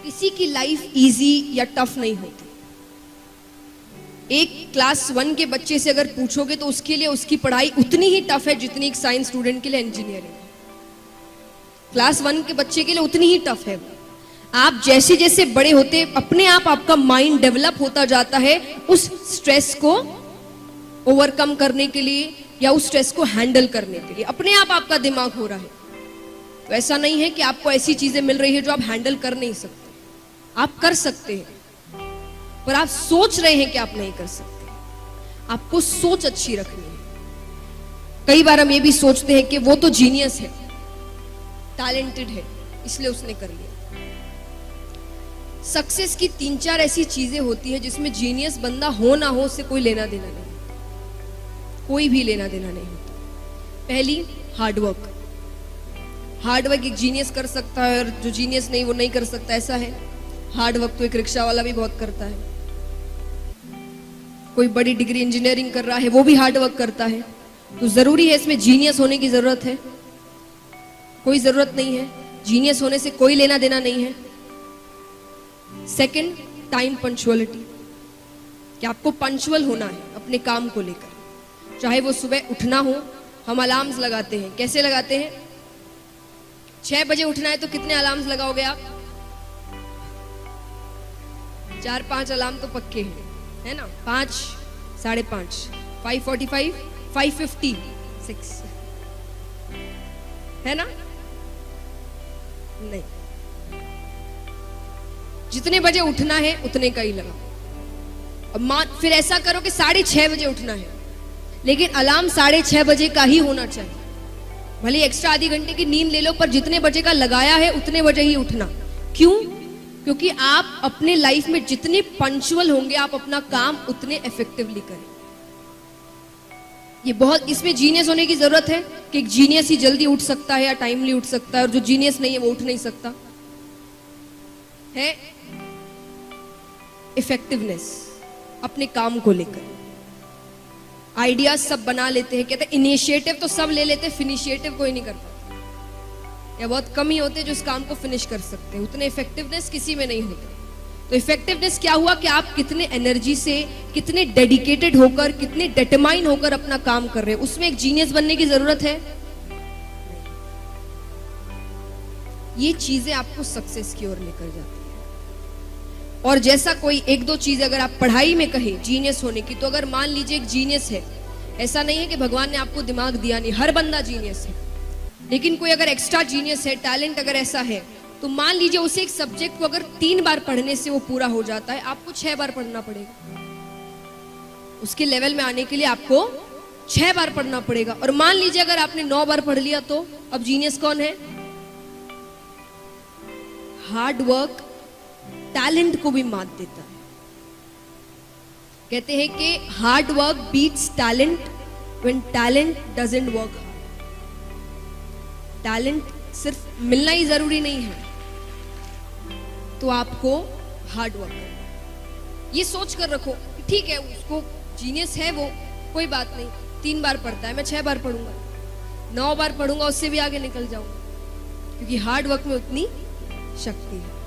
किसी की life easy या टफ नहीं होती। एक क्लास 1 के बच्चे से अगर पूछोगे तो उसके लिए उसकी पढ़ाई उतनी ही टफ है जितनी एक साइंस स्टूडेंट के लिए इंजीनियरिंग। क्लास 1 के बच्चे के लिए उतनी ही टफ है। आप जैसे जैसे बड़े होते अपने आप आपका माइंड डेवलप होता जाता है उस स्ट्रेस को ओवरकम करने के लिए या उस स्ट्रेस को हैंडल करने के लिए अपने आप आपका दिमाग हो रहा है। तो ऐसा नहीं है कि आपको ऐसी चीजें मिल रही है जो आप हैंडल कर नहीं सकते। आप कर सकते हैं पर आप सोच रहे हैं कि आप नहीं कर सकते। आपको सोच अच्छी रखनी है। कई बार हम ये भी सोचते हैं कि वो तो जीनियस है, टैलेंटेड है, इसलिए उसने कर लिया। सक्सेस की 3-4 ऐसी चीजें होती है जिसमें जीनियस बंदा हो ना हो उससे कोई लेना देना नहीं, कोई भी लेना देना नहीं होता। पहली, हार्डवर्क। हार्डवर्क एक जीनियस कर सकता है और जो जीनियस नहीं वो नहीं कर सकता, ऐसा है। हार्डवर्क तो एक रिक्शा वाला भी बहुत करता है। कोई बड़ी डिग्री इंजीनियरिंग कर रहा है वो भी हार्डवर्क करता है। तो जरूरी है इसमें जीनियस होने की जरूरत है? कोई जरूरत नहीं है। जीनियस होने से कोई लेना देना नहीं है। सेकंड, टाइम पंक्चुअलिटी, कि आपको पंक्चुअल होना है अपने काम को लेकर। चाहे वो सुबह उठना हो, हम अलार्म्स लगाते हैं। कैसे लगाते हैं? 6 बजे उठना है तो कितने अलार्म्स लगाओगे आप? 4-5 अलार्म तो पक्के हैं, है ना? 5, 5:30, 5:45, 5:50, 6, है ना? नहीं, जितने बजे उठना है उतने का ही लगाओ। अब फिर ऐसा करो कि 6:30 बजे उठना है, लेकिन अलार्म 6:30 बजे का ही होना चाहिए। भले एक्स्ट्रा आधी घंटे की नींद ले लो पर जितने बजे का लगाया है उतने बजे ही उठना। क्यों? क्योंकि आप अपने लाइफ में जितने पंक्चुअल होंगे आप अपना काम उतने इफेक्टिवली करें। ये बहुत, इसमें जीनियस होने की जरूरत है कि एक जीनियस ही जल्दी उठ सकता है या टाइमली उठ सकता है और जो जीनियस नहीं है वो उठ नहीं सकता है। इफेक्टिवनेस अपने काम को लेकर। आइडियाज सब बना लेते हैं, कहते हैं इनिशिएटिव तो सब ले लेते हैं, फिनिशिएटिव कोई नहीं कर पाता, या बहुत कम ही होते जो इस काम को फिनिश कर सकते हैं। उतने इफेक्टिवनेस किसी में नहीं होते। तो इफेक्टिवनेस क्या हुआ कि आप कितने एनर्जी से, कितने डेडिकेटेड होकर, कितने डिटरमाइन होकर अपना काम कर रहे हैं। उसमें एक जीनियस बनने की जरूरत है। ये चीजें आपको सक्सेस की ओर लेकर जाती है। और जैसा कोई 1-2 चीज अगर आप पढ़ाई में कहे जीनियस होने की, तो अगर मान लीजिए एक जीनियस है, ऐसा नहीं है कि भगवान ने आपको दिमाग दिया नहीं, हर बंदा जीनियस है, लेकिन कोई अगर एक्स्ट्रा जीनियस है, टैलेंट अगर ऐसा है, तो मान लीजिए उसे एक सब्जेक्ट को अगर 3 बार पढ़ने से वो पूरा हो जाता है, आपको 6 बार पढ़ना पड़ेगा। उसके लेवल में आने के लिए आपको 6 बार पढ़ना पड़ेगा। और मान लीजिए अगर आपने 9 बार पढ़ लिया, तो अब जीनियस कौन है? हार्ड वर्क टैलेंट को भी मात देता है। कहते हैं कि hard work beats talent when talent doesn't work hard. Talent सिर्फ मिलना ही जरूरी नहीं है, तो आपको हार्ड वर्क करना। ये सोच कर रखो कि ठीक है उसको जीनियस है वो, कोई बात नहीं, 3 बार पढ़ता है, मैं 6 बार पढ़ूंगा, 9 बार पढ़ूंगा, उससे भी आगे निकल जाऊंगा, क्योंकि हार्ड वर्क में उतनी शक्ति है।